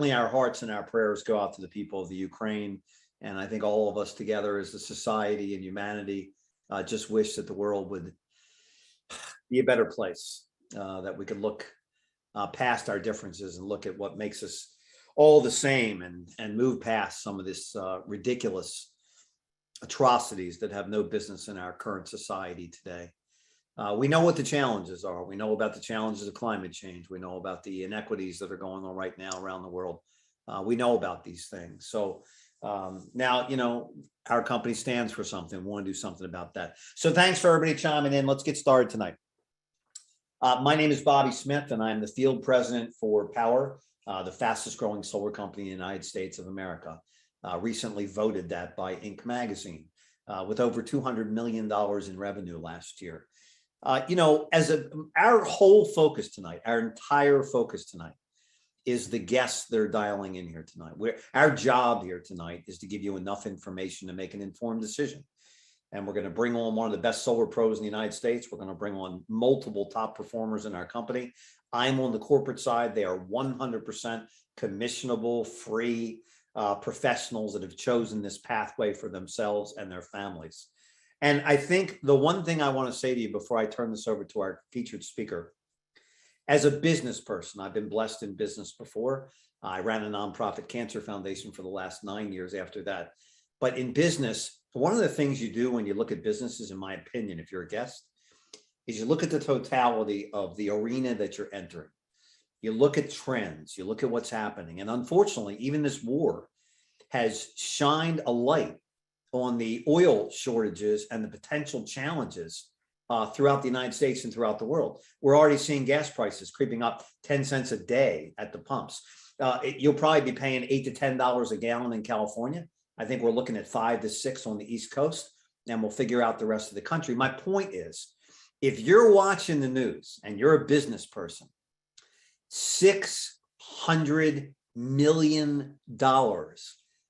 certainly our hearts and our prayers go out to the people of the Ukraine. And I think all of us together as a society and humanity just wish that the world would be a better place, that we could look past our differences and look at what makes us all the same, and move past some of this ridiculous atrocities that have no business in our current society today. We know what the challenges are. We know about the challenges of climate change. We know about the inequities that are going on right now around the world. We know about these things. So now, you know, our company stands for something. We want to do something about that. So thanks for everybody chiming in. Let's get started tonight. My name is Bobby Smith, and I'm the field president for Powur, the fastest growing solar company in the United States of America. Recently voted that by Inc. magazine, with over $200 million in revenue last year. You know, our whole focus tonight, our entire focus tonight, is the guests that are dialing in here tonight. Our job here tonight is to give you enough information to make an informed decision. And we're going to bring on one of the best solar pros in the United States. We're going to bring on multiple top performers in our company. I'm on the corporate side. They are 100% commissionable, free professionals that have chosen this pathway for themselves and their families. And I think the one thing I want to say to you before I turn this over to our featured speaker, as a business person, I've been blessed in business before. I ran a nonprofit cancer foundation for the last 9 years after that. But in business, one of the things you do when you look at businesses, in my opinion, if you're a guest, is you look at the totality of the arena that you're entering. You look at trends, you look at what's happening. And unfortunately, even this war has shined a light on the oil shortages and the potential challenges throughout the United States and throughout the world. We're already seeing gas prices creeping up 10 cents a day at the pumps. You'll probably be paying $8 to $10 a gallon in California. I think we're looking at 5 to 6 on the East Coast, and we'll figure out the rest of the country. My point is, if you're watching the news and you're a business person, $600 million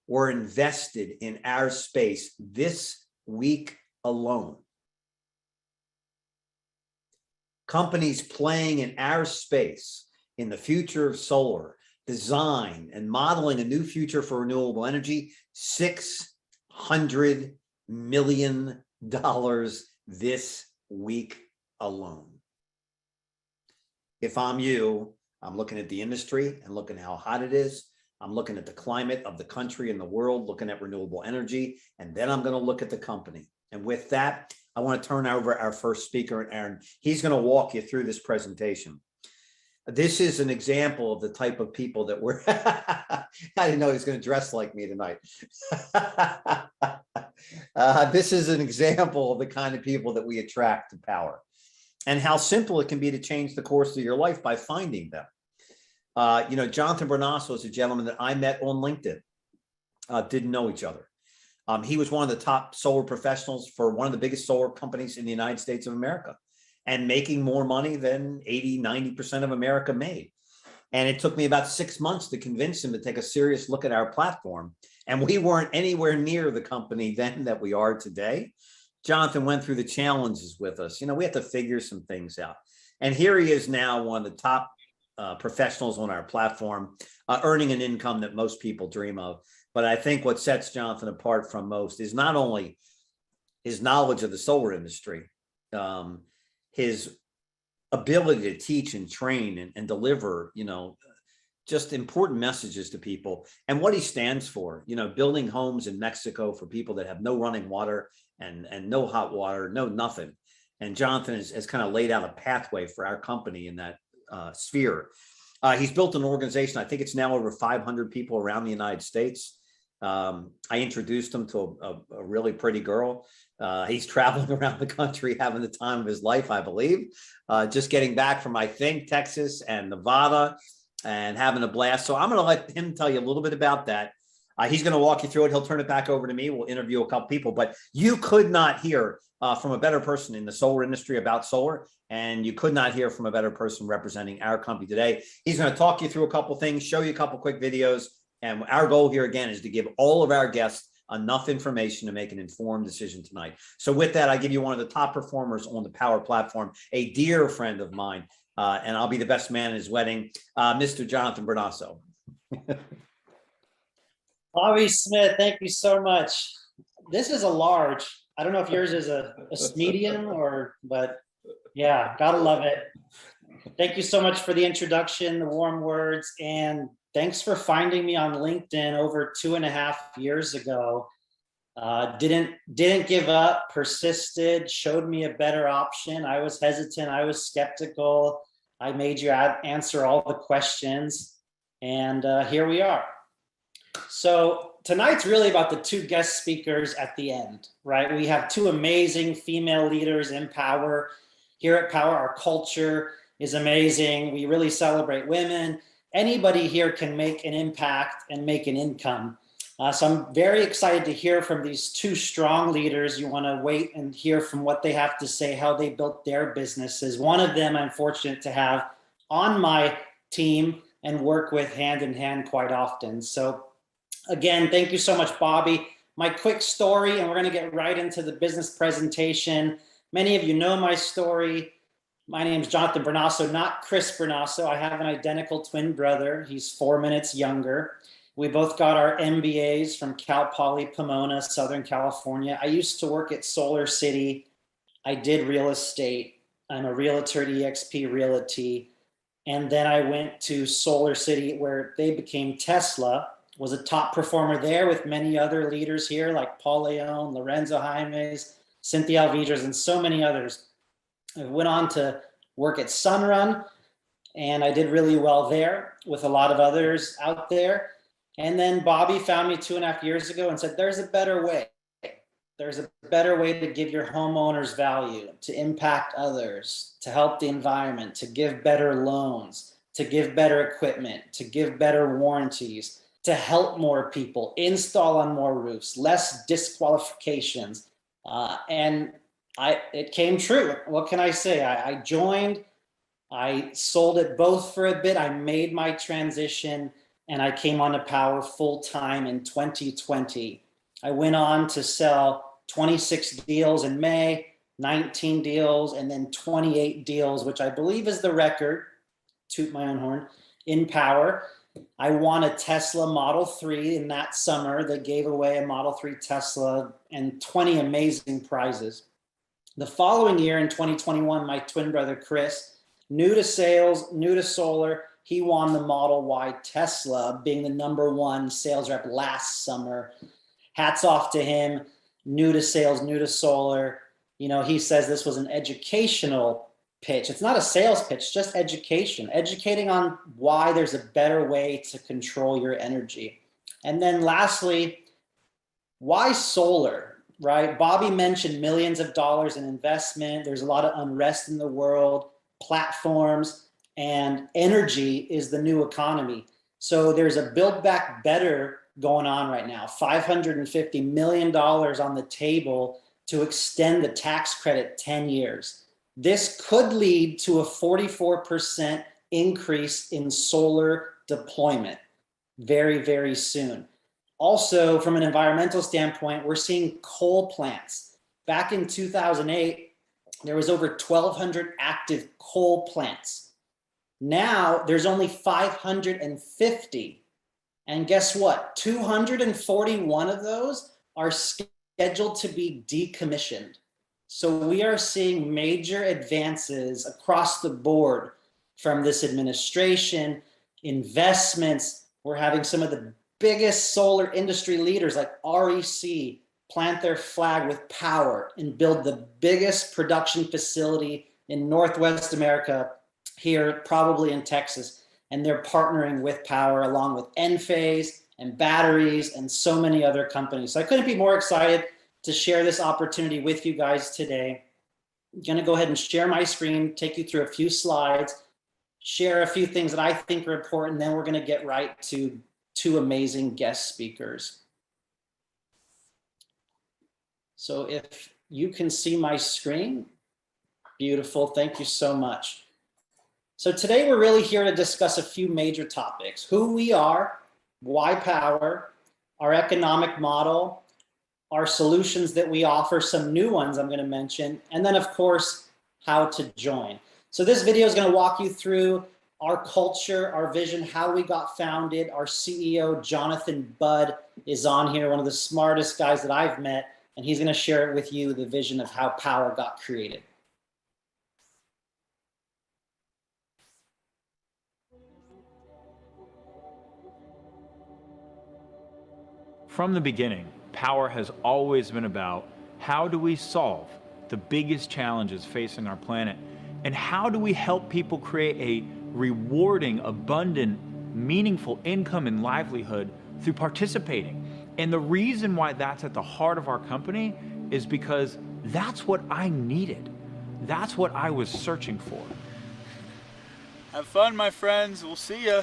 were invested in our space this week alone. Companies playing in our space in the future of solar, design and modeling a new future for renewable energy, $600 million this week alone. If I'm you, I'm looking at the industry and looking how hot it is. I'm looking at the climate of the country and the world, looking at renewable energy, and then I'm going to look at the company. And with that, I want to turn over our first speaker, Aaron. He's going to walk you through this presentation. This is an example of the type of people that we're, I didn't know he was going to dress like me tonight. This is an example of the kind of people that we attract to Powur, and how simple it can be to change the course of your life by finding them. You know, Jonathan Bernasso is a gentleman that I met on LinkedIn, didn't know each other. He was one of the top solar professionals for one of the biggest solar companies in the United States of America, and making more money than 80–90% of America made. And it took me about 6 months to convince him to take a serious look at our platform. And we weren't anywhere near the company then that we are today. Jonathan went through the challenges with us. You know, we had to figure some things out. And here he is now, one of the top professionals on our platform, earning an income that most people dream of. But I think what sets Jonathan apart from most is not only his knowledge of the solar industry, his ability to teach and train and deliver, you know, just important messages to people, and what he stands for, you know, building homes in Mexico for people that have no running water and no hot water, no nothing. And Jonathan has kind of laid out a pathway for our company in that sphere. He's built an organization. I think it's now over 500 people around the United States. I introduced him to a really pretty girl. He's traveling around the country, having the time of his life, I believe, just getting back from, I think, Texas and Nevada, and having a blast. So I'm going to let him tell you a little bit about that. He's going to walk you through it. He'll turn it back over to me. We'll interview a couple people, but you could not hear from a better person in the solar industry about solar, and you could not hear from a better person representing our company today. He's going to talk you through a couple things, show you a couple quick videos. And our goal here, again, is to give all of our guests enough information to make an informed decision tonight. So with that, I give you one of the top performers on the Powur platform, a dear friend of mine, and I'll be the best man at his wedding, Mr. Jonathan Bernasso. Bobby Smith, thank you so much. This is a large. I don't know if yours is a medium but yeah, gotta love it. Thank you so much for the introduction, the warm words, and thanks for finding me on LinkedIn over 2.5 years ago. Didn't give up, persisted, showed me a better option. I was hesitant, I was skeptical. I made you answer all the questions, and here we are. So tonight's really about the two guest speakers at the end, right? We have two amazing female leaders in Powur. Here at Powur, our culture is amazing. We really celebrate women. Anybody here can make an impact and make an income. So I'm very excited to hear from these two strong leaders. You want to wait and hear from what they have to say, how they built their businesses. One of them I'm fortunate to have on my team and work with hand in hand quite often. So again, thank you so much, Bobby. My quick story, and we're going to get right into the business presentation. Many of you know my story. My name is Jonathan Bernasso, not Chris Bernasso. I have an identical twin brother. He's 4 minutes younger. We both got our MBAs from Cal Poly Pomona, Southern California. I used to work at Solar City. I did real estate. I'm a realtor at eXp Realty. And then I went to Solar City where they became Tesla, was a top performer there with many other leaders here like Paul Leon, Lorenzo Jaimes, Cynthia Alvidres, and so many others. I went on to work at Sunrun, and I did really well there with a lot of others out there. And then Bobby found me 2.5 years ago and said, there's a better way. There's a better way to give your homeowners value, to impact others, to help the environment, to give better loans, to give better equipment, to give better warranties, to help more people, install on more roofs, less disqualifications. And it came true. What can I say? I joined, I sold it both for a bit. I made my transition and I came on to Powur full time in 2020. I went on to sell 26 deals in May, 19 deals, and then 28 deals, which I believe is the record, toot my own horn, in Powur. I won a Tesla Model 3 in that summer. They gave away a Model 3 Tesla and 20 amazing prizes. The following year in 2021, my twin brother, Chris, new to sales, new to solar, he won the Model Y Tesla, being the #1 sales rep last summer. Hats off to him, new to sales, new to solar. You know, he says this was an educational pitch. It's not a sales pitch, just education, educating on why there's a better way to control your energy. And then lastly, why solar, right? Bobby mentioned millions of dollars in investment. There's a lot of unrest in the world, platforms, and energy is the new economy. So there's a Build Back Better going on right now, $550 million on the table to extend the tax credit 10 years. This could lead to a 44% increase in solar deployment very, very soon. Also, from an environmental standpoint, we're seeing coal plants. Back in 2008, there was over 1,200 active coal plants. Now there's only 550. And guess what? 241 of those are scheduled to be decommissioned. So we are seeing major advances across the board from this administration, investments. We're having some of the biggest solar industry leaders like REC plant their flag with Powur and build the biggest production facility in Northwest America, here probably in Texas. And they're partnering with Powur along with Enphase and batteries and so many other companies. So I couldn't be more excited to share this opportunity with you guys today. I'm gonna go ahead and share my screen, take you through a few slides, share a few things that I think are important, then we're gonna get right to two amazing guest speakers. So if you can see my screen, beautiful, thank you so much. So today we're really here to discuss a few major topics: who we are, why Powur, our economic model, our solutions that we offer, some new ones I'm going to mention, and then of course, how to join. So this video is going to walk you through our culture, our vision, how we got founded. Our CEO, Jonathan Budd, is on here, one of the smartest guys that I've met, and he's going to share it with you, the vision of how Powur got created. From the beginning, Powur has always been about how do we solve the biggest challenges facing our planet, and how do we help people create a rewarding, abundant, meaningful income and livelihood through participating. And the reason why that's at the heart of our company is because that's what I needed. That's what I was searching for. Have fun, my friends. We'll see ya.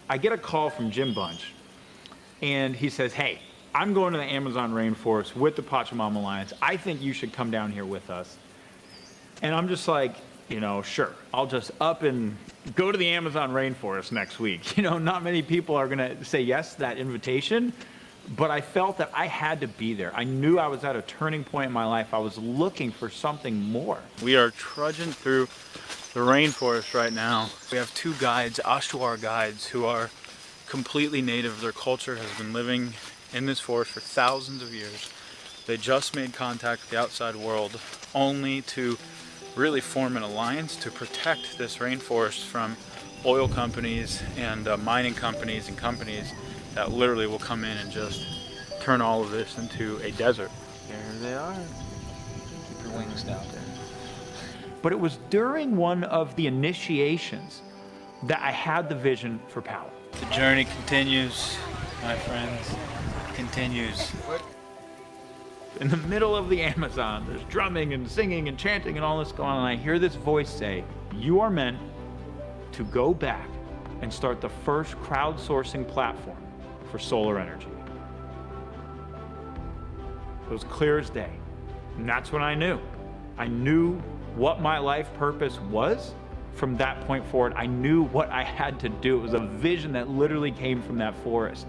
I get a call from Jim Bunch, and he says, hey, I'm going to the Amazon rainforest with the Pachamama Alliance. I think you should come down here with us. And I'm just like, you know, sure, I'll just up and go to the Amazon rainforest next week. You know, not many people are gonna say yes to that invitation, but I felt that I had to be there. I knew I was at a turning point in my life. I was looking for something more. We are trudging through the rainforest right now. We have two guides, Ashwar guides, who are completely native. Their culture has been living in this forest for thousands of years. They just made contact with the outside world only to really form an alliance to protect this rainforest from oil companies and mining companies and companies that literally will come in and just turn all of this into a desert. There they are. Keep your wings down there. But it was during one of the initiations that I had the vision for Powur. The journey continues, my friends. It continues. In the middle of the Amazon, there's drumming and singing and chanting and all this going on, and I hear this voice say, you are meant to go back and start the first crowdsourcing platform for solar energy. It was clear as day. And that's when I knew. I knew what my life purpose was. From that point forward, I knew what I had to do. It was a vision that literally came from that forest.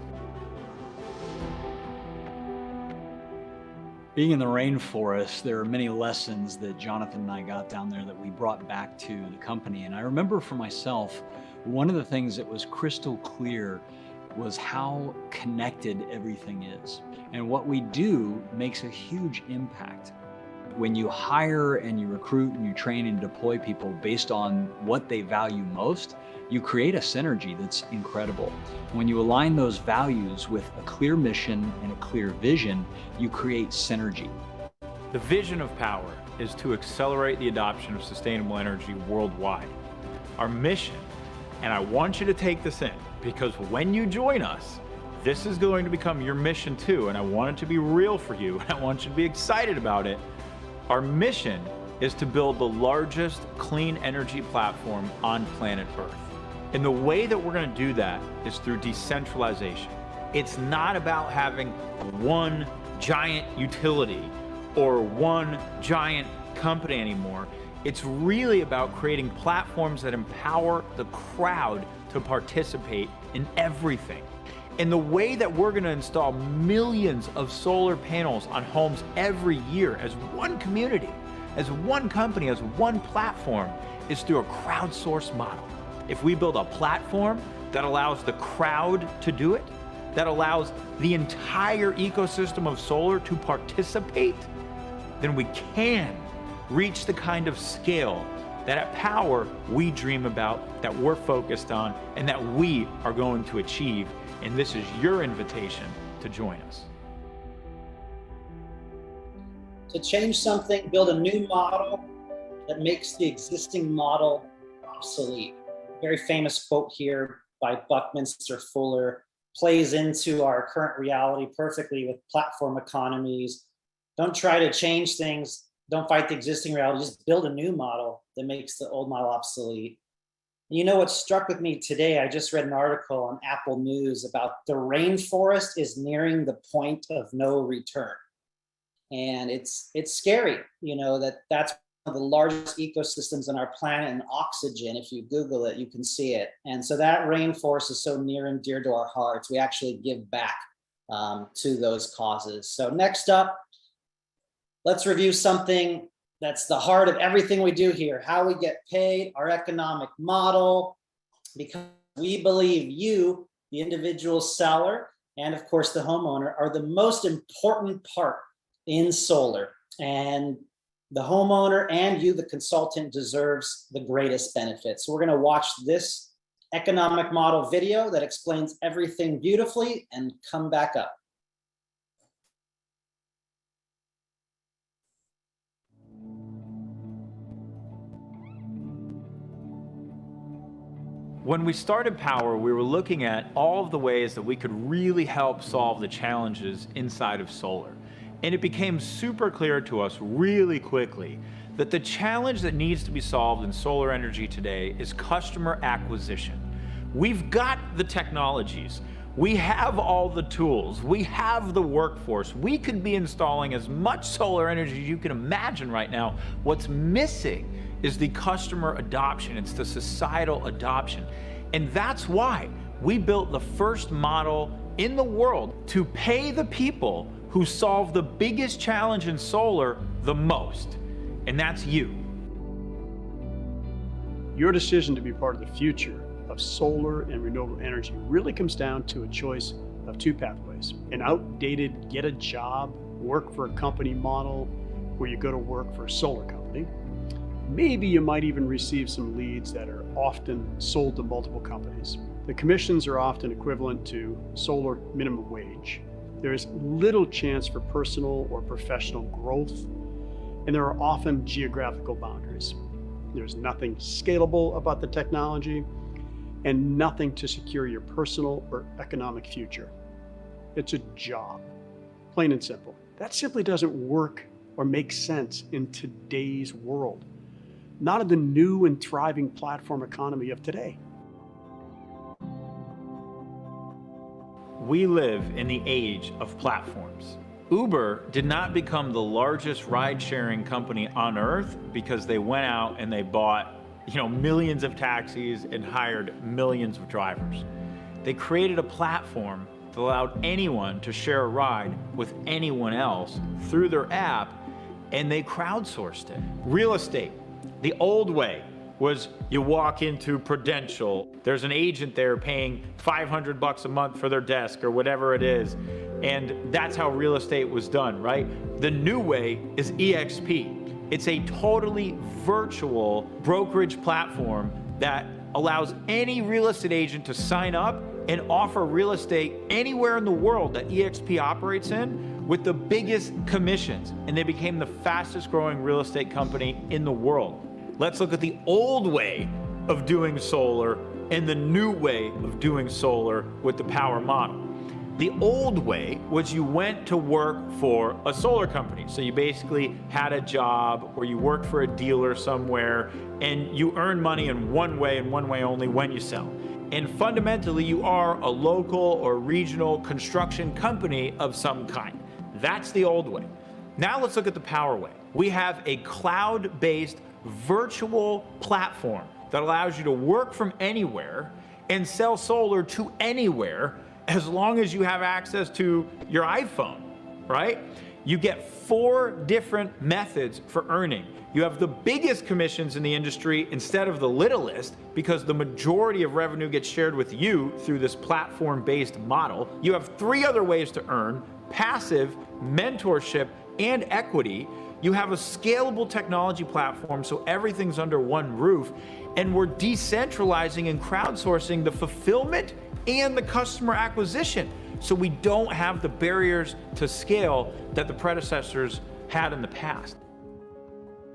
Being in the rainforest, there are many lessons that Jonathan and I got down there that we brought back to the company. And I remember for myself, one of the things that was crystal clear was how connected everything is. And what we do makes a huge impact. When you hire and you recruit and you train and deploy people based on what they value most, you create a synergy that's incredible. When you align those values with a clear mission and a clear vision, you create synergy. The vision of Powur is to accelerate the adoption of sustainable energy worldwide. Our mission, and I want you to take this in, because when you join us, this is going to become your mission too, and I want it to be real for you, and I want you to be excited about it. Our mission is to build the largest clean energy platform on planet Earth. And the way that we're going to do that is through decentralization. It's not about having one giant utility or one giant company anymore. It's really about creating platforms that empower the crowd to participate in everything. And the way that we're going to install millions of solar panels on homes every year as one community, as one company, as one platform, is through a crowdsourced model. If we build a platform that allows the crowd to do it, that allows the entire ecosystem of solar to participate, then we can reach the kind of scale that at Powur we dream about, that we're focused on, and that we are going to achieve. And this is your invitation to join us. To change something, build a new model that makes the existing model obsolete. Very famous quote here by Buckminster Fuller plays into our current reality perfectly with platform economies. Don't try to change things. Don't fight the existing reality. Just build a new model that makes the old model obsolete. You know what struck with me today? I just read an article on Apple News about the rainforest is nearing the point of no return. And it's scary, you know, that's of the largest ecosystems on our planet in oxygen. If you Google it, you can see it. And so that rainforest is so near and dear to our hearts. We actually give back to those causes. So next up, let's review something that's the heart of everything we do here, how we get paid, our economic model, because we believe you, the individual seller, and of course the homeowner, are the most important part in solar. And the homeowner and you, the consultant, deserves the greatest benefits. So we're going to watch this economic model video that explains everything beautifully and come back up. When we started Powur, we were looking at all of the ways that we could really help solve the challenges inside of solar. And it became super clear to us really quickly that the challenge that needs to be solved in solar energy today is customer acquisition. We've got the technologies, we have all the tools, we have the workforce, we could be installing as much solar energy as you can imagine right now. What's missing is the customer adoption, it's the societal adoption. And that's why we built the first model in the world to pay the people who solve the biggest challenge in solar the most, and that's you. Your decision to be part of the future of solar and renewable energy really comes down to a choice of two pathways: an outdated get a job, work for a company model where you go to work for a solar company. Maybe you might even receive some leads that are often sold to multiple companies. The commissions are often equivalent to solar minimum wage. There is little chance for personal or professional growth, and there are often geographical boundaries. There's nothing scalable about the technology and nothing to secure your personal or economic future. It's a job, plain and simple. That simply doesn't work or make sense in today's world, not in the new and thriving platform economy of today. We live in the age of platforms. Uber did not become the largest ride-sharing company on earth because they went out and they bought, millions of taxis and hired millions of drivers. They created a platform that allowed anyone to share a ride with anyone else through their app, and they crowdsourced it. Real estate, the old way was you walk into Prudential, there's an agent there paying $500 a month for their desk or whatever it is, and that's how real estate was done, right? The new way is EXP. It's a totally virtual brokerage platform that allows any real estate agent to sign up and offer real estate anywhere in the world that EXP operates in with the biggest commissions, and they became the fastest growing real estate company in the world. Let's look at the old way of doing solar and the new way of doing solar with the Powur model. The old way was you went to work for a solar company. So you basically had a job or you worked for a dealer somewhere and you earn money in one way and one way only when you sell. And fundamentally, you are a local or regional construction company of some kind. That's the old way. Now let's look at the Powur way. We have a cloud-based virtual platform that allows you to work from anywhere and sell solar to anywhere as long as you have access to your iPhone, right? You get 4 different methods for earning. You have the biggest commissions in the industry instead of the littlest because the majority of revenue gets shared with you through this platform-based model. You have 3 other ways to earn: passive, mentorship, and equity. You have a scalable technology platform so everything's under one roof, and we're decentralizing and crowdsourcing the fulfillment and the customer acquisition so we don't have the barriers to scale that the predecessors had in the past.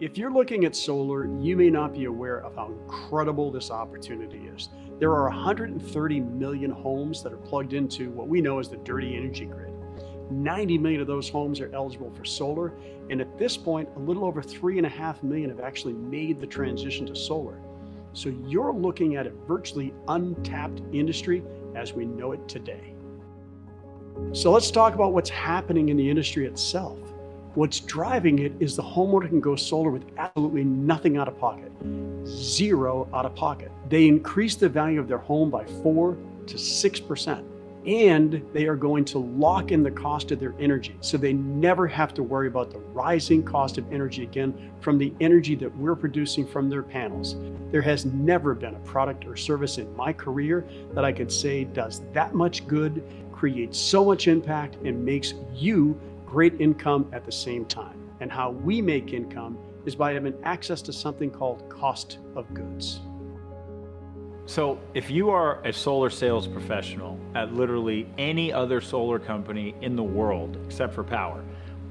If you're looking at solar, you may not be aware of how incredible this opportunity is. There are 130 million homes that are plugged into what we know as the dirty energy grid. 90 million of those homes are eligible for solar, and at this point, a little over 3.5 million have actually made the transition to solar. So you're looking at a virtually untapped industry as we know it today. So let's talk about what's happening in the industry itself. What's driving it is the homeowner can go solar with absolutely nothing out of pocket, zero out of pocket. They increase the value of their home by 4 to 6%. And they are going to lock in the cost of their energy. So they never have to worry about the rising cost of energy again from the energy that we're producing from their panels. There has never been a product or service in my career that I could say does that much good, creates so much impact, and makes you great income at the same time. And how we make income is by having access to something called cost of goods. So if you are a solar sales professional at literally any other solar company in the world except for Powur,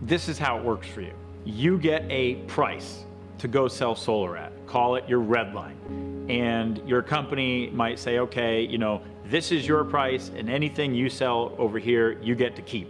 this is how it works for you. You get a price to go sell solar at. Call it your red line. And your company might say, okay, you know, this is your price, and anything you sell over here, you get to keep.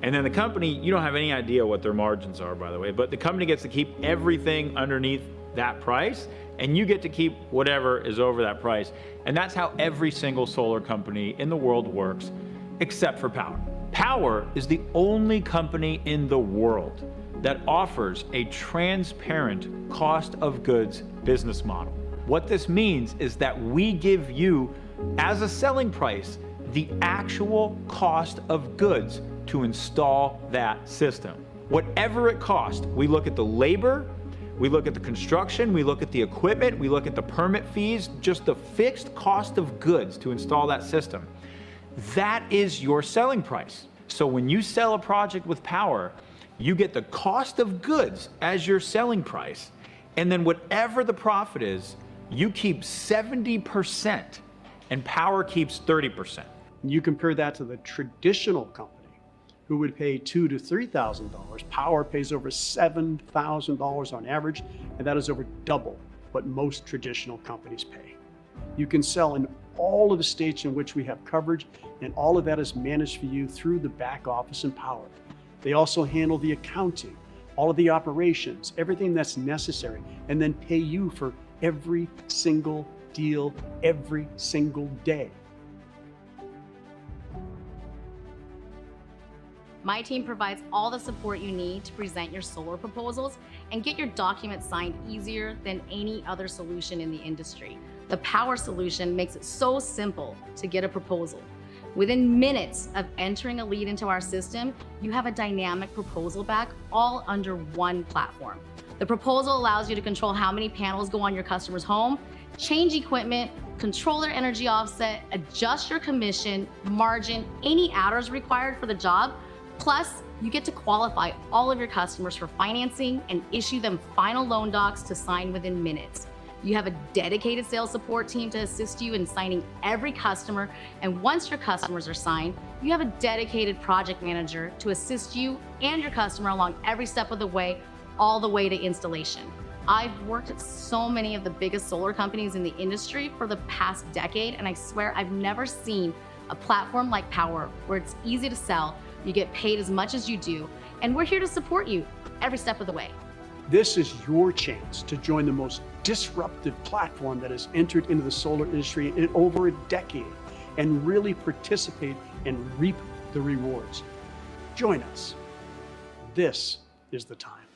And then the company, you don't have any idea what their margins are, by the way, but the company gets to keep everything underneath that price, and you get to keep whatever is over that price. And that's how every single solar company in the world works, except for Powur. Powur is the only company in the world that offers a transparent cost of goods business model. What this means is that we give you, as a selling price, the actual cost of goods to install that system. Whatever it costs, we look at the labor, we look at the construction, we look at the equipment, we look at the permit fees, just the fixed cost of goods to install that system. That is your selling price. So when you sell a project with Powur, you get the cost of goods as your selling price, and then whatever the profit is, you keep 70% and Powur keeps 30%. You compare that to the traditional company who would pay $2,000 to $3,000. Powur pays over $7,000 on average, and that is over double what most traditional companies pay. You can sell in all of the states in which we have coverage, and all of that is managed for you through the back office in Powur. They also handle the accounting, all of the operations, everything that's necessary, and then pay you for every single deal, every single day. My team provides all the support you need to present your solar proposals and get your documents signed easier than any other solution in the industry. The Powur solution makes it so simple to get a proposal. Within minutes of entering a lead into our system, you have a dynamic proposal back, all under one platform. The proposal allows you to control how many panels go on your customer's home, change equipment, control their energy offset, adjust your commission, margin, any adders required for the job. Plus, you get to qualify all of your customers for financing and issue them final loan docs to sign within minutes. You have a dedicated sales support team to assist you in signing every customer, and once your customers are signed, you have a dedicated project manager to assist you and your customer along every step of the way, all the way to installation. I've worked at so many of the biggest solar companies in the industry for the past decade, and I swear I've never seen a platform like Powur where it's easy to sell, you get paid as much as you do, and we're here to support you every step of the way. This is your chance to join the most disruptive platform that has entered into the solar industry in over a decade and really participate and reap the rewards. Join us. This is the time.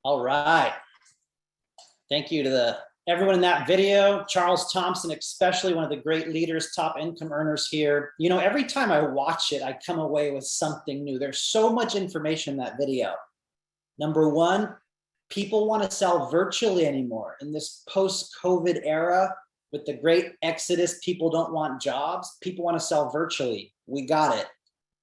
All right. Thank you to everyone in that video. Charles Thompson, especially one of the great leaders, top income earners here. You know, every time I watch it, I come away with something new. There's so much information in that video. Number one, people want to sell virtually anymore. In this post-COVID era, with the great exodus, people don't want jobs. People want to sell virtually. We got it.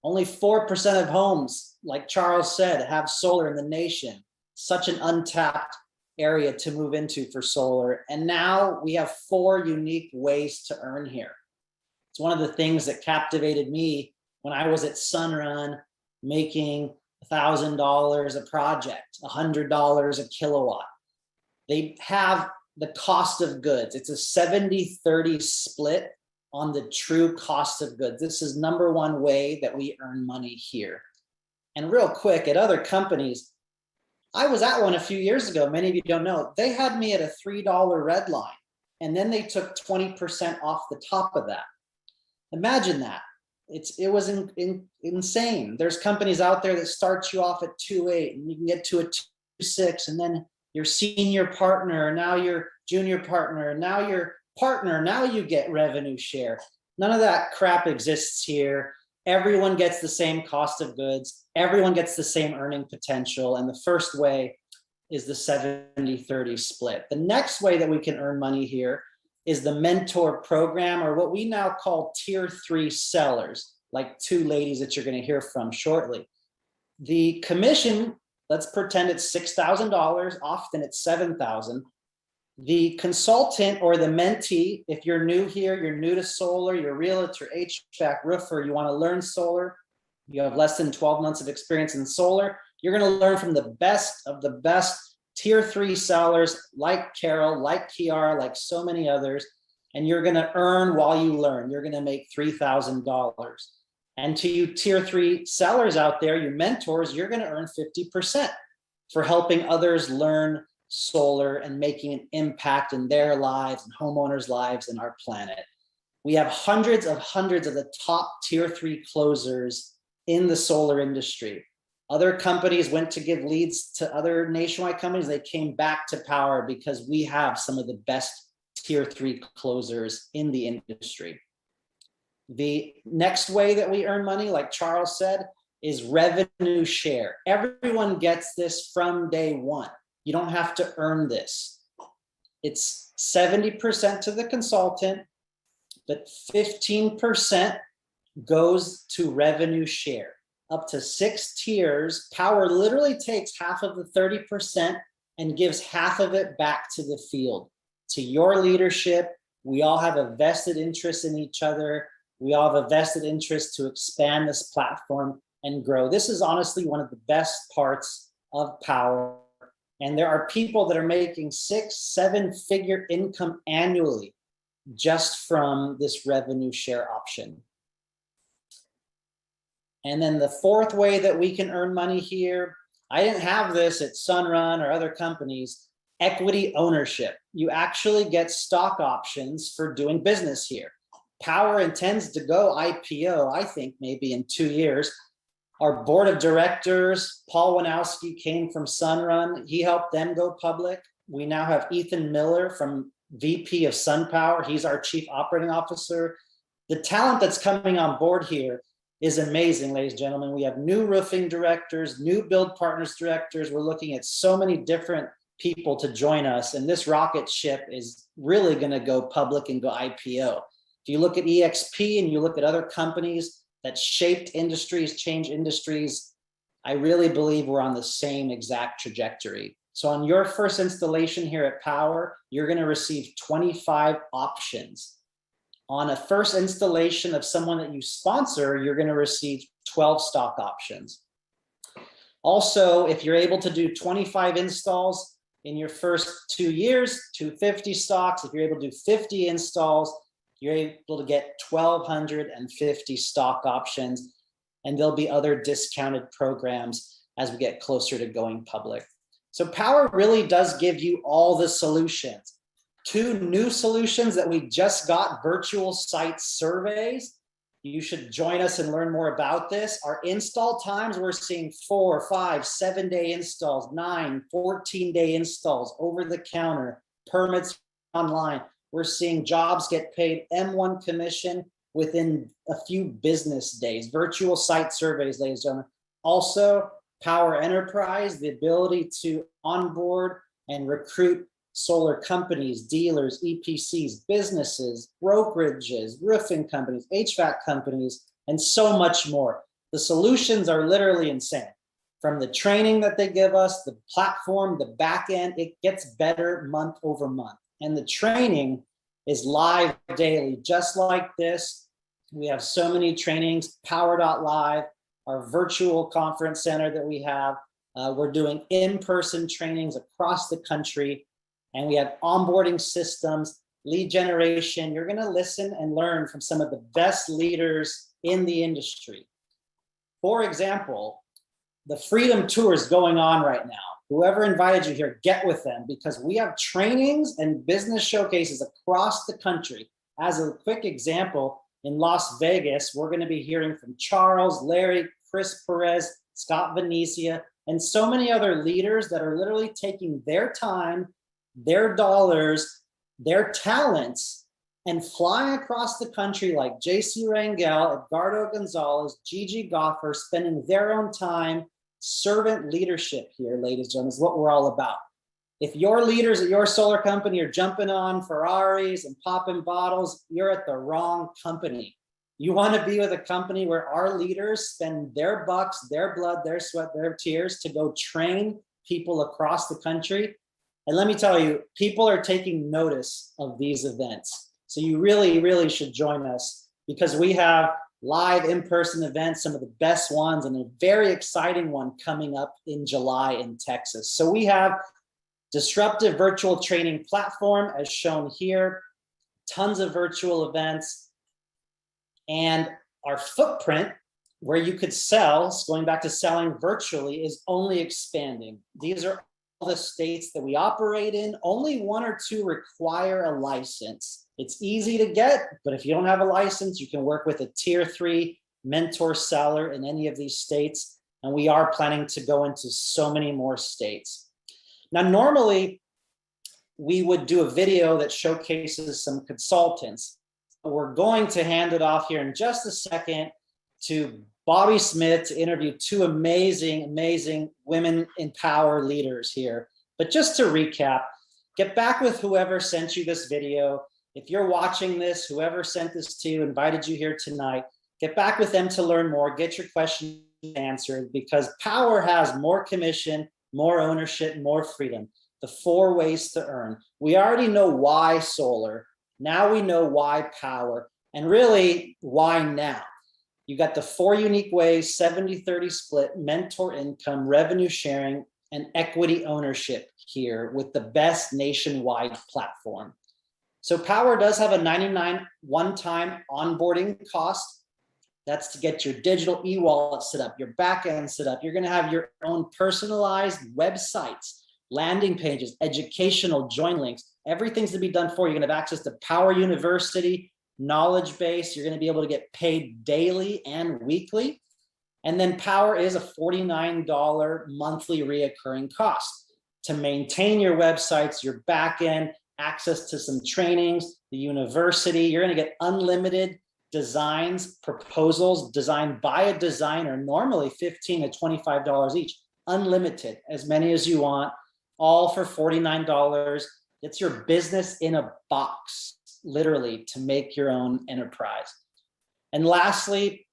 Only 4% of homes, like Charles said, have solar in the nation. Such an untapped area to move into for solar. And now we have 4 unique ways to earn here. It's one of the things that captivated me when I was at Sunrun making $1,000 a project, $100 a kilowatt. They have the cost of goods. It's a 70-30 split on the true cost of goods. This is number one way that we earn money here. And real quick, at other companies, I was at one a few years ago. Many of you don't know. They had me at a $3 red line, and then they took 20% off the top of that. Imagine that. it was insane. There's companies out there that start you off at 2.8 and you can get to a 2.6, and then your senior partner, now your junior partner, now your partner, now you get revenue share. None of that crap exists here. Everyone gets the same cost of goods. Everyone gets the same earning potential. And the first way is the 70-30 split. The next way that we can earn money here is the mentor program, or what we now call tier 3 sellers, like two ladies that you're going to hear from shortly. The commission, let's pretend it's $6,000, often it's $7,000. The consultant or the mentee, if you're new here, you're new to solar, you're a realtor, HVAC, roofer, you want to learn solar, you have less than 12 months of experience in solar, you're going to learn from the best of the best tier 3 sellers like Carol, like Kiara, like so many others, and you're going to earn while you learn. You're going to make $3,000. And to you tier 3 sellers out there, your mentors, you're going to earn 50% for helping others learn solar and making an impact in their lives and homeowners' lives and our planet. We have hundreds of the top tier 3 closers in the solar industry. Other companies went to give leads to other nationwide companies. They came back to Powur because we have some of the best tier 3 closers in the industry. The next way that we earn money, like Charles said, is revenue share. Everyone gets this from day one. You don't have to earn this. It's 70% to the consultant, but 15% goes to revenue share. Up to 6 tiers, Powur literally takes half of the 30% and gives half of it back to the field, to your leadership. We all have a vested interest in each other. We all have a vested interest to expand this platform and grow. This is honestly one of the best parts of Powur. And there are people that are making 6-7 figure income annually just from this revenue share option. And then the fourth way that we can earn money here, I didn't have this at Sunrun or other companies, equity ownership. You actually get stock options for doing business here. Powur intends to go IPO, I think maybe in 2 years. Our board of directors, Paul Wanowski came from Sunrun. He helped them go public. We now have Ethan Miller from VP of SunPower. He's our chief operating officer. The talent that's coming on board here is amazing, ladies and gentlemen. We have new roofing directors, new build partners directors. We're looking at so many different people to join us. And this rocket ship is really going to go public and go IPO. If you look at EXP and you look at other companies that shaped industries, changed industries, I really believe we're on the same exact trajectory. So on your first installation here at Powur, you're going to receive 25 options. On a first installation of someone that you sponsor, you're going to receive 12 stock options. Also, if you're able to do 25 installs in your first 2 years, 250 stocks. If you're able to do 50 installs, you're able to get 1,250 stock options, and there'll be other discounted programs as we get closer to going public. So Powur really does give you all the solutions. 2 new solutions that we just got, virtual site surveys. You should join us and learn more about this. Our install times, we're seeing 4, 5, 7-day installs, 9, 14-day installs, over the counter, permits online. We're seeing jobs get paid M1 commission within a few business days. Virtual site surveys, ladies and gentlemen. Also, Powur Enterprise, the ability to onboard and recruit solar companies, dealers, EPCs, businesses, brokerages, roofing companies, HVAC companies, and so much more. The solutions are literally insane. From the training that they give us, the platform, the back end, it gets better month over month. And the training is live daily, just like this. We have so many trainings, Powur.live, our virtual conference center that we have. We're doing in-person trainings across the country. And we have onboarding systems, lead generation. You're going to listen and learn from some of the best leaders in the industry. For example, the Freedom Tour is going on right now. Whoever invited you here, get with them, because we have trainings and business showcases across the country. As a quick example, in Las Vegas, we're going to be hearing from Charles, Larry, Chris Perez, Scott Venetia, and so many other leaders that are literally taking their time, their dollars, their talents, and flying across the country like JC Rangel, Edgardo Gonzalez, Gigi Goffer, spending their own time. Servant leadership here, ladies and gentlemen, is what we're all about. If your leaders at your solar company are jumping on Ferraris and popping bottles, you're at the wrong company. You want to be with a company where our leaders spend their bucks, their blood, their sweat, their tears to go train people across the country. And let me tell you, people are taking notice of these events. So you really, really should join us, because we have live in-person events, some of the best ones, and a very exciting one coming up in July in Texas. So we have disruptive virtual training platform as shown here, tons of virtual events, and our footprint where you could sell, going back to selling virtually, is only expanding. These are all the states that we operate in. Only 1 or 2 require a license. It's easy to get, but if you don't have a license, you can work with a tier 3 mentor seller in any of these states. And we are planning to go into so many more states. Now, normally we would do a video that showcases some consultants. We're going to hand it off here in just a second to Bobby Smith to interview 2 amazing, amazing women in power leaders here. But just to recap, get back with whoever sent you this video. If you're watching this, whoever sent this to you, invited you here tonight, get back with them to learn more, get your questions answered, because Powur has more commission, more ownership, more freedom. The 4 ways to earn. We already know why solar. Now we know why Powur, and really why now. You got the 4 unique ways: 70-30 split, mentor income, revenue sharing, and equity ownership here with the best nationwide platform. So Powur does have a $99 one-time onboarding cost. That's to get your digital e-wallet set up, your backend set up. You're going to have your own personalized websites, landing pages, educational join links. Everything's to be done for you. You're going to have access to Powur University, knowledge base. You're going to be able to get paid daily and weekly. And then Powur is a $49 monthly reoccurring cost to maintain your websites, your backend, access to some trainings, the university. You're going to get unlimited designs, proposals designed by a designer, normally $15 to $25 each, unlimited, as many as you want, all for $49. It's your business in a box, literally, to make your own enterprise. And lastly,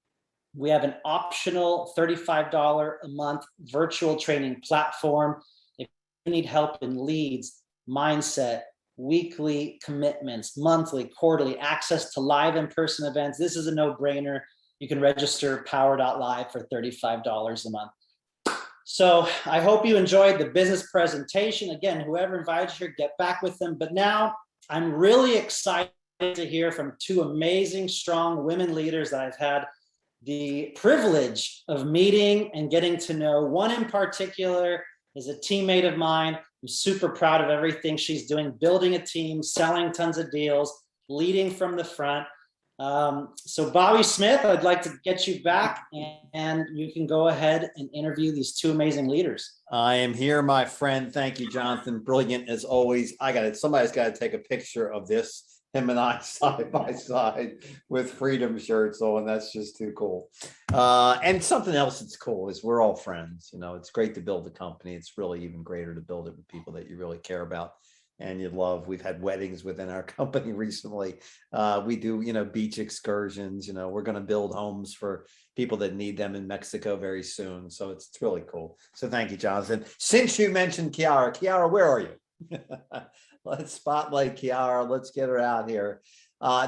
we have an optional $35 a month virtual training platform. If you need help in leads, mindset, weekly commitments, monthly, quarterly, access to live in-person events, this is a no-brainer. You can register Powur.live for $35 a month. So I hope you enjoyed the business presentation. Again, whoever invited you here, get back with them. But now I'm really excited to hear from 2 amazing, strong women leaders that I've had the privilege of meeting and getting to know. One in particular is a teammate of mine. I'm super proud of everything she's doing, building a team, selling tons of deals, leading from the front. So Bobby Smith, I'd like to get you back, and you can go ahead and interview these 2 amazing leaders. I am here, my friend. Thank you, Jonathan. Brilliant as always. Somebody's got to take a picture of this, him and I side by side with freedom shirts on. That's just too cool. And something else that's cool is we're all friends. You know, it's great to build a company. It's really even greater to build it with people that you really care about and you love. We've had weddings within our company recently. We do, beach excursions. We're going to build homes for people that need them in Mexico very soon. So it's really cool. So thank you, Jonathan. Since you mentioned Kiara, where are you? Let's spotlight Kiara. Let's get her out here.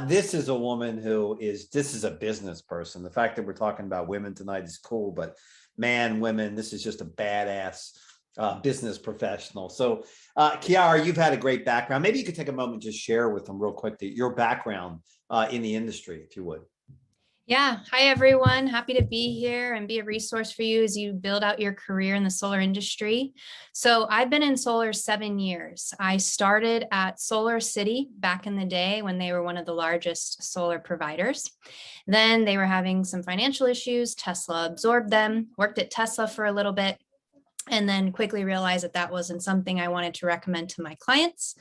This is a woman this is a business person. The fact that we're talking about women tonight is cool, but man, women, this is just a badass business professional. So Kiara, you've had a great background. Maybe you could take a moment and just share with them real quick your background in the industry, if you would. Yeah. Hi, everyone. Happy to be here and be a resource for you as you build out your career in the solar industry. So I've been in solar 7 years. I started at Solar City back in the day when they were one of the largest solar providers. Then they were having some financial issues. Tesla absorbed them, worked at Tesla for a little bit, and then quickly realized that that wasn't something I wanted to recommend to my clients.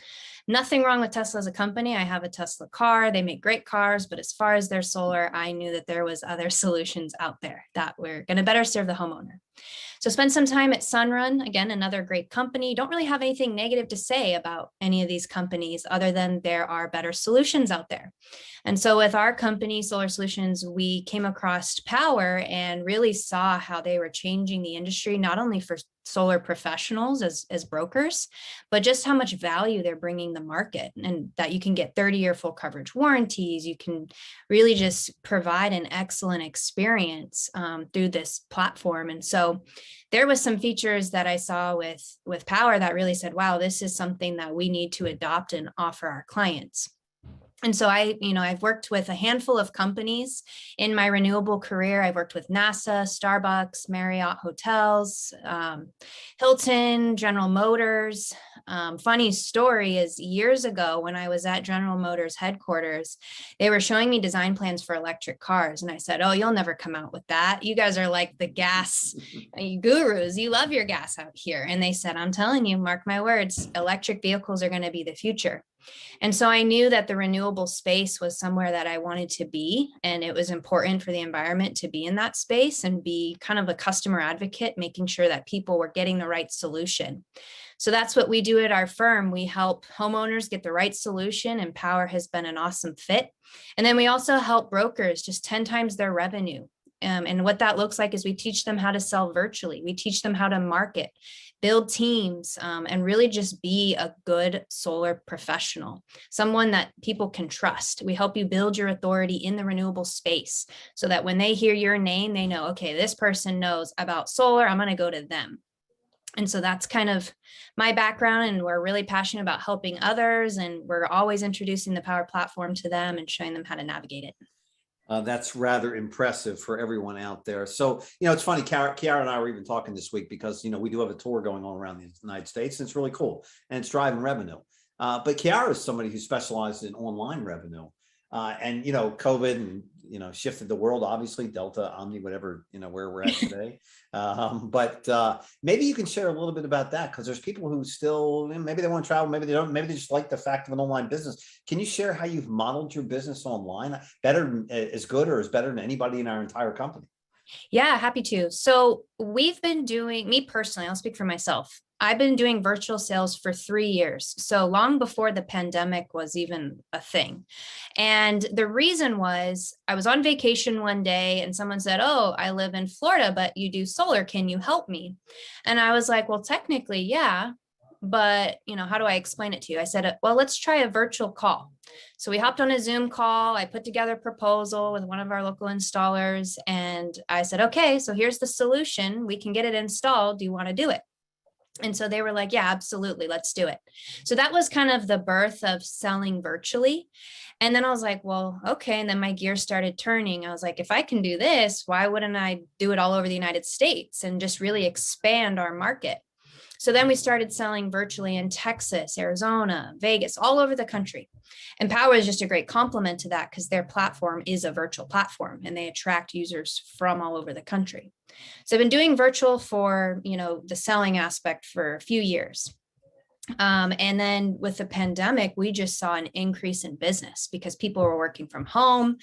Nothing wrong with Tesla as a company. I have a Tesla car. They make great cars, but as far as their solar, I knew that there was other solutions out there that were going to better serve the homeowner. So spend some time at Sunrun, again, another great company. Don't really have anything negative to say about any of these companies other than there are better solutions out there. And so with our company, Solar Solutions, we came across Powur and really saw how they were changing the industry, not only for solar professionals as brokers, but just how much value they're bringing the market, and that you can get 30-year full coverage warranties. You can really just provide an excellent experience through this platform. And so there was some features that I saw with Powur that really said, wow, this is something that we need to adopt and offer our clients. And so I've worked with a handful of companies in my renewable career. I've worked with NASA, Starbucks, Marriott Hotels, Hilton, General Motors. Funny story is years ago when I was at General Motors headquarters, they were showing me design plans for electric cars. And I said, oh, you'll never come out with that. You guys are like the gas gurus. You love your gas out here. And they said, I'm telling you, mark my words, electric vehicles are going to be the future. And so I knew that the renewable space was somewhere that I wanted to be, and it was important for the environment to be in that space and be kind of a customer advocate, making sure that people were getting the right solution. So that's what we do at our firm. We help homeowners get the right solution, and Powur has been an awesome fit. And then we also help brokers just 10 times their revenue. And what that looks like is we teach them how to sell virtually. We teach them how to market, build teams, and really just be a good solar professional, someone that people can trust. We help you build your authority in the renewable space so that when they hear your name, they know, okay, this person knows about solar, I'm going to go to them. And so that's kind of my background, and we're really passionate about helping others, and we're always introducing the Powur platform to them and showing them how to navigate it. That's rather impressive for everyone out there. So, it's funny, Kiara and I were even talking this week because, we do have a tour going on around the United States, and it's really cool, and it's driving revenue. But Kiara is somebody who specializes in online revenue. And, COVID and, shifted the world, obviously, Delta, Omni, whatever, where we're at today. But maybe you can share a little bit about that, because there's people who still, maybe they want to travel, maybe they don't, maybe they just like the fact of an online business. Can you share how you've modeled your business online better, as good or as better than anybody in our entire company? Yeah, happy to. So we've been doing, me personally, I'll speak for myself. I've been doing virtual sales for 3 years. So long before the pandemic was even a thing. And the reason was I was on vacation one day and someone said, oh, I live in Florida, but you do solar. Can you help me? And I was like, well, technically, yeah. But, how do I explain it to you? I said, well, let's try a virtual call. So we hopped on a Zoom call. I put together a proposal with one of our local installers. And I said, okay, so here's the solution. We can get it installed. Do you want to do it? And so they were like, yeah, absolutely. Let's do it. So that was kind of the birth of selling virtually. And then I was like, well, okay. And then my gears started turning. I was like, if I can do this, why wouldn't I do it all over the United States and just really expand our market? So then we started selling virtually in Texas, Arizona, Vegas, all over the country. And Powur is just a great complement to that because their platform is a virtual platform and they attract users from all over the country. So I've been doing virtual for, the selling aspect for a few years. And then with the pandemic, we just saw an increase in business because people were working from home.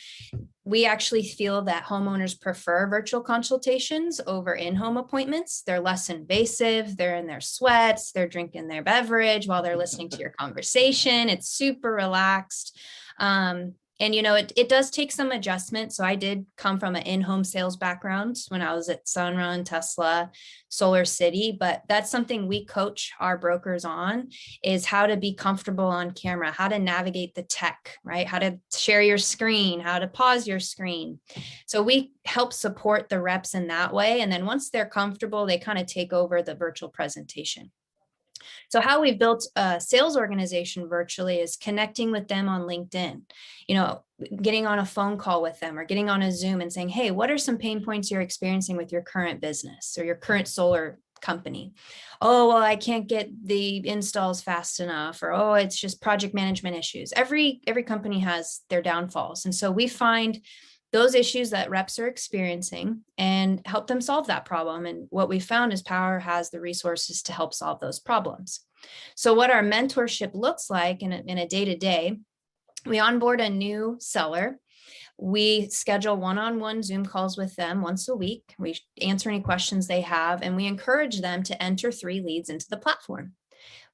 We actually feel that homeowners prefer virtual consultations over in-home appointments. They're less invasive. They're in their sweats. They're drinking their beverage while they're listening to your conversation. It's super relaxed. And, it does take some adjustment. So I did come from an in-home sales background when I was at Sunrun, Tesla, Solar City, but that's something we coach our brokers on is how to be comfortable on camera, how to navigate the tech, right? How to share your screen, how to pause your screen. So we help support the reps in that way. And then once they're comfortable, they kind of take over the virtual presentation. So how we've built a sales organization virtually is connecting with them on LinkedIn. getting on a phone call with them or getting on a Zoom and saying, hey, what are some pain points you're experiencing with your current business or your current solar company? Oh, well, I can't get the installs fast enough, or oh, it's just project management issues. Every company has their downfalls. And so we find those issues that reps are experiencing and help them solve that problem. And what we found is Powur has the resources to help solve those problems. So what our mentorship looks like in a day-to-day, we onboard a new seller. We schedule one-on-one Zoom calls with them once a week. We answer any questions they have, and we encourage them to enter 3 leads into the platform.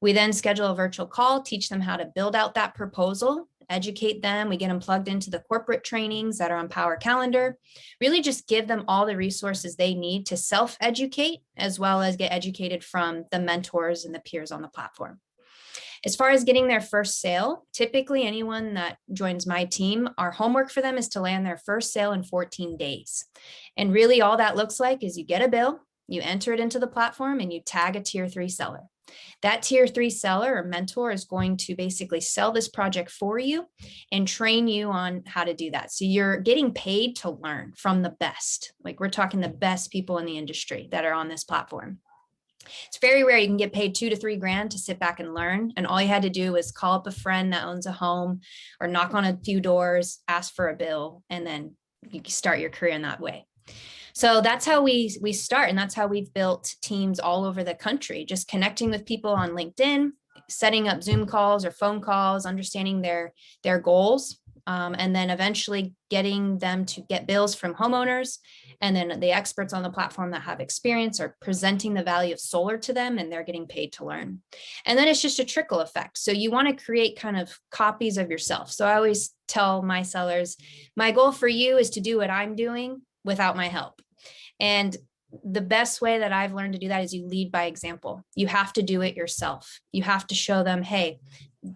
We then schedule a virtual call, teach them how to build out that proposal, educate them. We get them plugged into the corporate trainings that are on Powur Calendar, really just give them all the resources they need to self-educate, as well as get educated from the mentors and the peers on the platform. As far as getting their first sale, typically anyone that joins my team, our homework for them is to land their first sale in 14 days. And really all that looks like is you get a bill, you enter it into the platform, and you tag a tier 3 seller. That tier 3 seller or mentor is going to basically sell this project for you and train you on how to do that. So you're getting paid to learn from the best. Like, we're talking the best people in the industry that are on this platform. It's very rare you can get paid $2 to $3 grand to sit back and learn. And all you had to do was call up a friend that owns a home or knock on a few doors, ask for a bill, and then you start your career in that way. So that's how we start. And that's how we've built teams all over the country, just connecting with people on LinkedIn, setting up Zoom calls or phone calls, understanding their goals, and then eventually getting them to get bills from homeowners. And then the experts on the platform that have experience are presenting the value of solar to them, and they're getting paid to learn. And then it's just a trickle effect. So you want to create kind of copies of yourself. So I always tell my sellers, my goal for you is to do what I'm doing without my help. And the best way that I've learned to do that is you lead by example. You have to do it yourself. You have to show them, hey,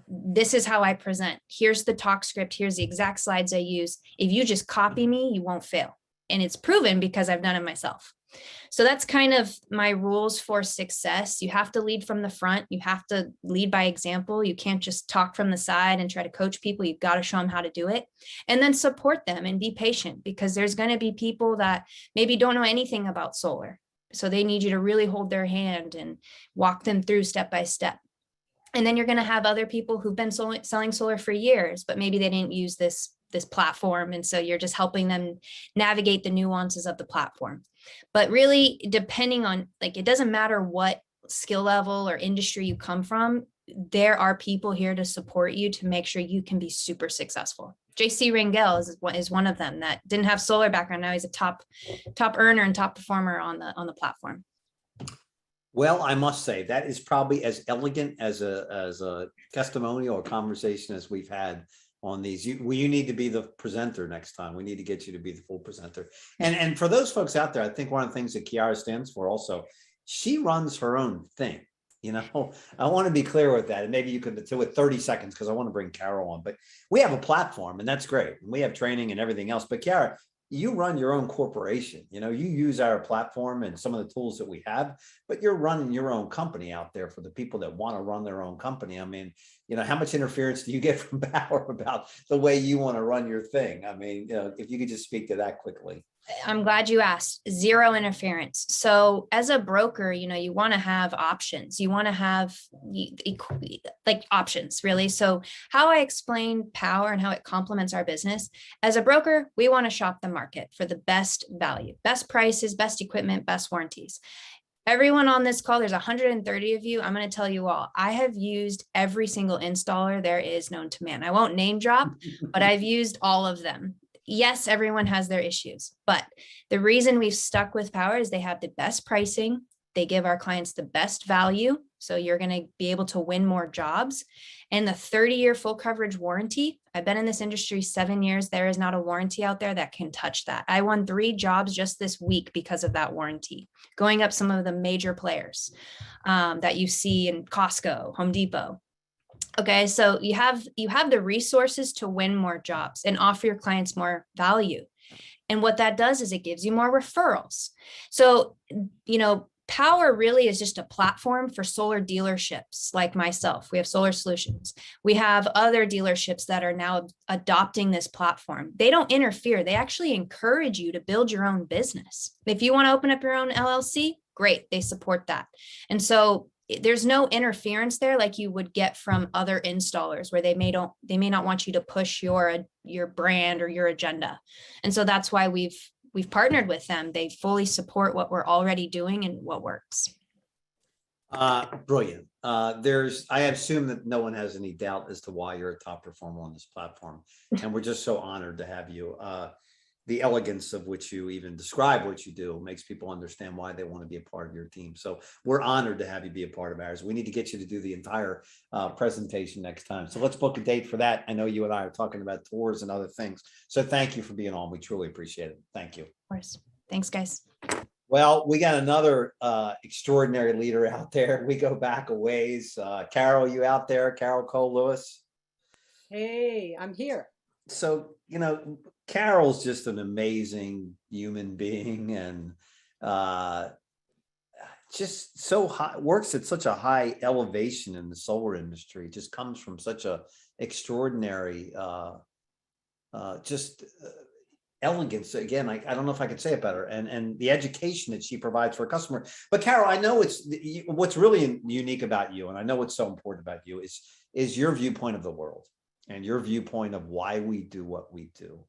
this is how I present. Here's the talk script. Here's the exact slides I use. If you just copy me, you won't fail. And it's proven because I've done it myself. So that's kind of my rules for success. You have to lead from the front. You have to lead by example. You can't just talk from the side and try to coach people. You've got to show them how to do it, and then support them and be patient, because there's going to be people that maybe don't know anything about solar. So they need you to really hold their hand and walk them through step by step. And then you're going to have other people who've been selling solar for years, but maybe they didn't use this platform. And so you're just helping them navigate the nuances of the platform. But really, depending on, like, it doesn't matter what skill level or industry you come from, there are people here to support you to make sure you can be super successful. JC Rangel is one of them that didn't have solar background. Now he's a top earner and top performer on the platform. Well, I must say that is probably as elegant as a testimonial or conversation as we've had on these. You need to be the presenter next time. We need to get you to be the full presenter. And for those folks out there, I think one of the things that Kiara stands for also, she runs her own thing. You know, I want to be clear with that. And maybe you could do it 30 seconds because I want to bring Carol on. But we have a platform, and that's great. We have training and everything else. But Kiara, you run your own corporation. You know, you use our platform and some of the tools that we have, but you're running your own company out there for the people that want to run their own company. I mean, you know, how much interference do you get from Powur about the way you want to run your thing? I mean, you know, if you could just speak to that quickly. I'm glad you asked. Zero interference. So as a broker, you know, you want to have options. You want to have like options, really. So how I explain Powur and how it complements our business, as a broker, we want to shop the market for the best value, best prices, best equipment, best warranties. Everyone on this call, there's 130 of you. I'm going to tell you all, I have used every single installer there is known to man. I won't name drop, but I've used all of them. Yes, everyone has their issues, but the reason we've stuck with Powur is they have the best pricing. They give our clients the best value. So you're going to be able to win more jobs. And the 30-year full coverage warranty. I've been in this industry 7 years. There is not a warranty out there that can touch that. I won 3 jobs just this week because of that warranty, going up some of the major players that you see in Costco, Home Depot. Okay, so you have the resources to win more jobs and offer your clients more value. And what that does is it gives you more referrals. So, you know, Powur really is just a platform for solar dealerships like myself. We have Solar Solutions. We have other dealerships that are now adopting this platform. They don't interfere. They actually encourage you to build your own business. If you want to open up your own LLC, great, they support that. And so there's no interference there like you would get from other installers where they may not want you to push your brand or your agenda. And so that's why we've partnered with them. They fully support what we're already doing and what works. Brilliant. I assume that no one has any doubt as to why you're a top performer on this platform. And we're just so honored to have you. The elegance of which you even describe what you do makes people understand why they want to be a part of your team. So we're honored to have you be a part of ours. We need to get you to do the entire presentation next time. So let's book a date for that. I know you and I are talking about tours and other things. So thank you for being on. We truly appreciate it. Thank you. Of course. Thanks, guys. Well, we got another extraordinary leader out there. We go back a ways. Carol, you out there? Carol Cole-Lewis? Hey, I'm here. So, Carol's just an amazing human being and just so high, works at such a high elevation in the solar industry, just comes from such a extraordinary, elegance. Again, I don't know if I could say it better. And the education that she provides for a customer. But Carol, I know what's really unique about you, and I know what's so important about you is your viewpoint of the world and your viewpoint of why we do what we do.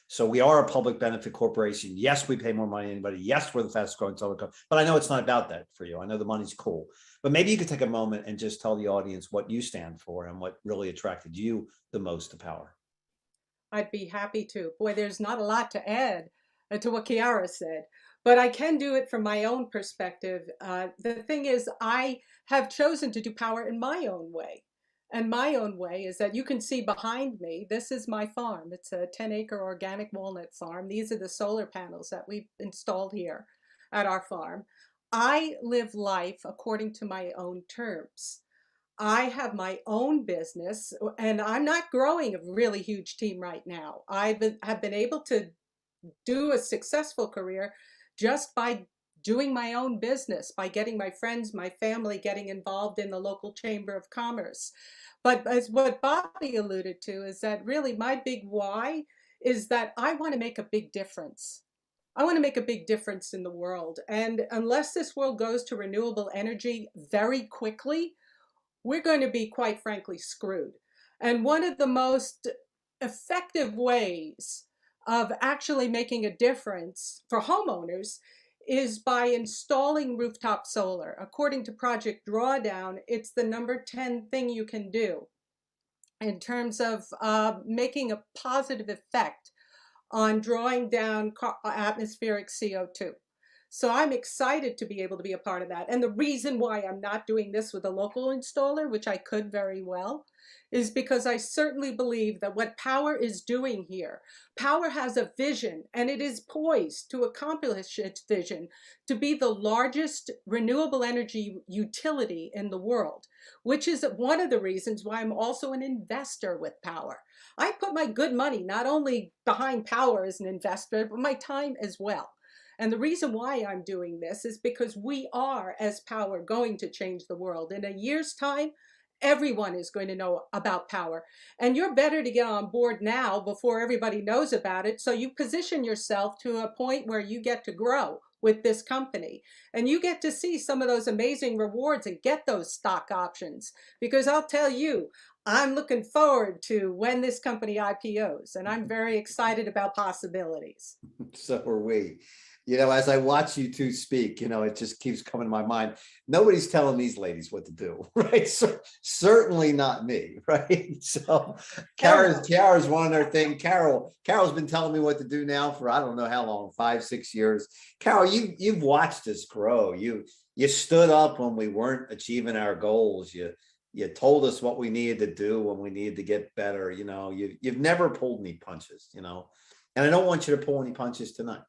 So we are a public benefit corporation. Yes, we pay more money than anybody. Yes, we're the fastest growing solar company. But I know it's not about that for you. I know the money's cool. But maybe you could take a moment and just tell the audience what you stand for and what really attracted you the most to Powur. I'd be happy to. Boy, there's not a lot to add to what Chiara said, but I can do it from my own perspective. The thing is, I have chosen to do Powur in my own way. And my own way is that you can see behind me, this is my farm. It's a 10-acre organic walnut farm. These are the solar panels that we've installed here at our farm. I live life according to my own terms. I have my own business and I'm not growing a really huge team right now. I have been able to do a successful career just by doing my own business, by getting my friends, my family getting involved in the local Chamber of Commerce. But as what Bobby alluded to is that really my big why is that I want to make a big difference. I want to make a big difference in the world. And unless this world goes to renewable energy very quickly, we're going to be, quite frankly, screwed. And one of the most effective ways of actually making a difference for homeowners is by installing rooftop solar. According to Project Drawdown, it's the number 10 thing you can do in terms of making a positive effect on drawing down atmospheric CO2. So I'm excited to be able to be a part of that. And the reason why I'm not doing this with a local installer, which I could very well, is because I certainly believe that what Powur is doing here, Powur has a vision and it is poised to accomplish its vision to be the largest renewable energy utility in the world, which is one of the reasons why I'm also an investor with Powur. I put my good money not only behind Powur as an investor, but my time as well. And the reason why I'm doing this is because we are, as Powur, going to change the world. In a year's time, everyone is going to know about Powur. And you're better to get on board now before everybody knows about it. So you position yourself to a point where you get to grow with this company. And you get to see some of those amazing rewards and get those stock options. Because I'll tell you, I'm looking forward to when this company IPOs. And I'm very excited about possibilities. So are we. As I watch you two speak, it just keeps coming to my mind. Nobody's telling these ladies what to do, right? So, certainly not me, right? So Kara's running her thing. Carol's been telling me what to do now for I don't know how long, 5-6 years. Carol, you've watched us grow. You stood up when we weren't achieving our goals. You told us what we needed to do when we needed to get better. You've never pulled any punches, and I don't want you to pull any punches tonight.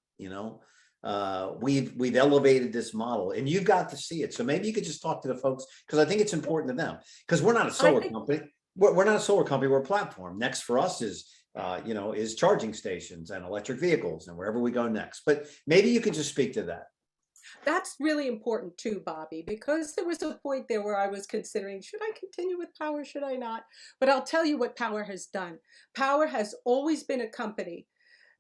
We've elevated this model and you got to see it. So maybe you could just talk to the folks, because I think it's important to them, because we're not a solar company. We're not a solar company. We're a platform. Next for us is charging stations and electric vehicles and wherever we go next. But maybe you could just speak to that. That's really important too, Bobby, because there was a point there where I was considering, should I continue with Powur? Should I not? But I'll tell you what Powur has done. Powur has always been a company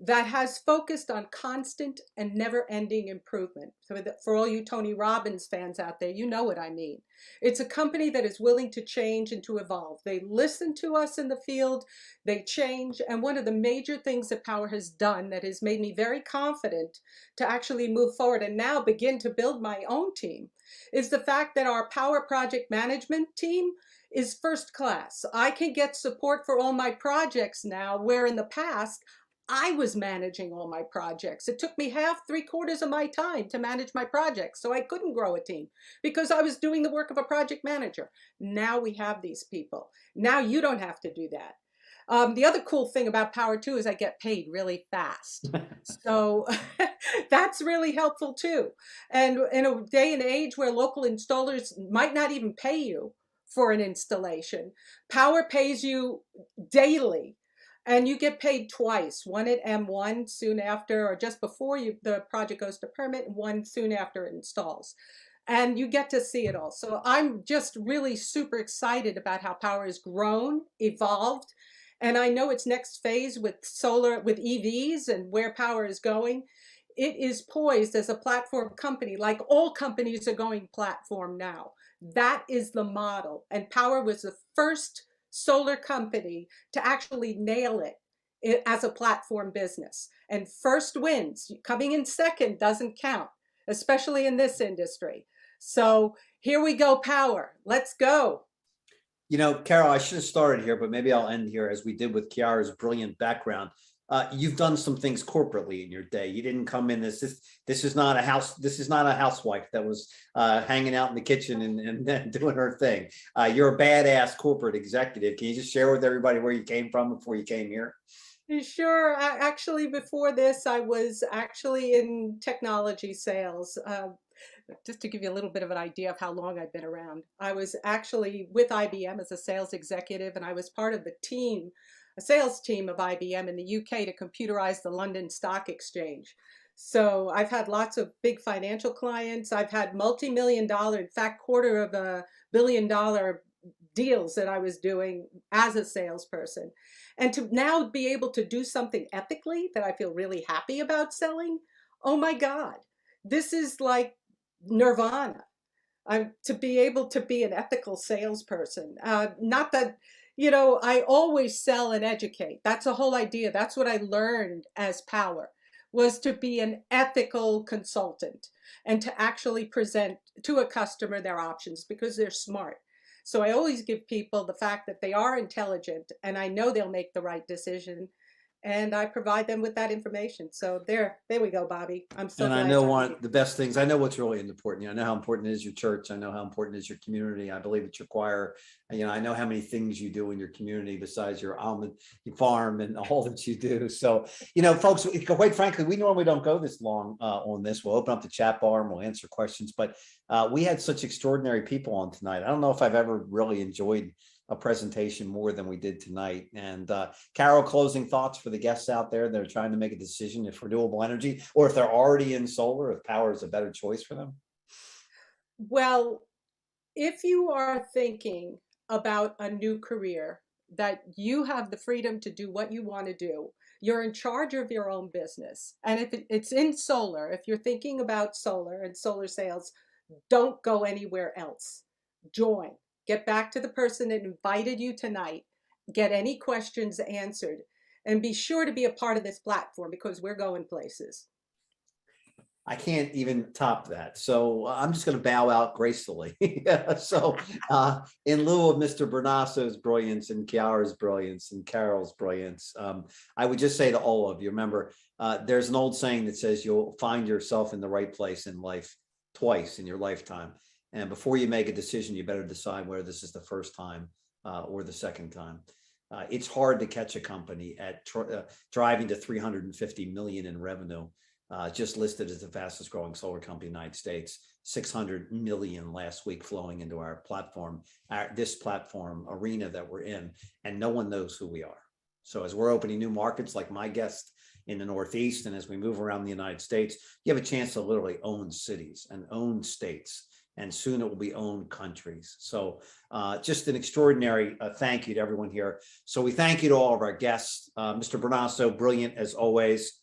that has focused on constant and never-ending improvement. So for all you Tony Robbins fans out there, you know what I mean. It's a company that is willing to change and to evolve. They listen to us in the field, they change, and one of the major things that Powur has done that has made me very confident to actually move forward and now begin to build my own team is the fact that our Powur project management team is first class. I can get support for all my projects now, where in the past, I was managing all my projects. It took me half, 3/4 of my time to manage my projects. So I couldn't grow a team because I was doing the work of a project manager. Now we have these people. Now you don't have to do that. The other cool thing about Powur too is I get paid really fast. So that's really helpful too. And in a day and age where local installers might not even pay you for an installation, Powur pays you daily. And you get paid twice, one at M1 soon after or just before the project goes to permit, and one soon after it installs. And you get to see it all. So I'm just really super excited about how Powur has grown, evolved. And I know its next phase with solar, with EVs and where Powur is going. It is poised as a platform company, like all companies are going platform now. That is the model. And Powur was the first solar company to actually nail it as a platform business. And first wins. Coming in second doesn't count, especially in this industry. So here we go, Powur. Let's go. You know, Carol, I should have started here, but maybe I'll end here as we did with Chiara's brilliant background. You've done some things corporately in your day. You didn't come in this is not a house. This is not a housewife that was hanging out in the kitchen and doing her thing. You're a badass corporate executive. Can you just share with everybody where you came from before you came here? Sure. Actually, before this, I was actually in technology sales. Just to give you a little bit of an idea of how long I've been around. I was actually with IBM as a sales executive, and I was part of the team, a sales team of IBM in the UK to computerize the London Stock Exchange. So I've had lots of big financial clients. I've had multi-million-dollar, in fact, $250 million deals that I was doing as a salesperson. And to now be able to do something ethically that I feel really happy about selling, oh my God, this is like nirvana. To be able to be an ethical salesperson. Not that, I always sell and educate. That's the whole idea. That's what I learned as Powur, was to be an ethical consultant and to actually present to a customer their options because they're smart. So I always give people the fact that they are intelligent and I know they'll make the right decision. And I provide them with that information. So there we go, Bobby. I'm so glad. And I know one of the best things, I know what's really important. I know how important it is your church. I know how important it is your community. I believe it's your choir. I know how many things you do in your community besides your almond farm and all that you do. So, folks, quite frankly, we normally don't go this long on this. We'll open up the chat bar and we'll answer questions, but we had such extraordinary people on tonight. I don't know if I've ever really enjoyed a presentation more than we did tonight. And Carol, closing thoughts for the guests out there that are trying to make a decision if renewable energy, or if they're already in solar, if Powur is a better choice for them? Well, if you are thinking about a new career, that you have the freedom to do what you want to do, you're in charge of your own business. And if it's in solar, if you're thinking about solar and solar sales, don't go anywhere else. Join. Get back to the person that invited you tonight. Get any questions answered. And be sure to be a part of this platform because we're going places. I can't even top that. So I'm just going to bow out gracefully. So in lieu of Mr. Bernasso's brilliance and Chiara's brilliance and Carol's brilliance, I would just say to all of you, remember, there's an old saying that says you'll find yourself in the right place in life twice in your lifetime. And before you make a decision, you better decide whether this is the first time or the second time. It's hard to catch a company at driving to 350 million in revenue, just listed as the fastest growing solar company in the United States, 600 million last week flowing into our platform, this platform arena that we're in, and no one knows who we are. So as we're opening new markets, like my guest in the Northeast. And as we move around the United States, you have a chance to literally own cities and own states. And soon it will be owned countries. So just an extraordinary thank you to everyone here. So we thank you to all of our guests. Mr. Bernasso, brilliant as always.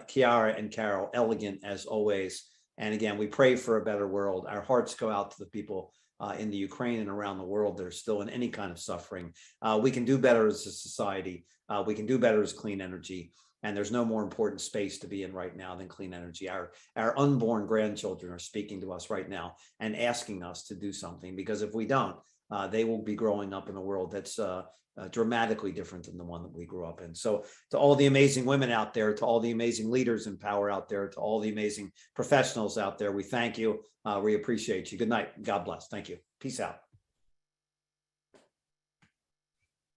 Chiara and Carol, elegant as always. And again, we pray for a better world. Our hearts go out to the people in the Ukraine and around the world that are still in any kind of suffering. We can do better as a society. We can do better as clean energy. And there's no more important space to be in right now than clean energy. Our unborn grandchildren are speaking to us right now and asking us to do something, because if we don't, they will be growing up in a world that's dramatically different than the one that we grew up in. So to all the amazing women out there, to all the amazing leaders in power out there, to all the amazing professionals out there, we thank you. We appreciate you. Good night. God bless. Thank you. Peace out.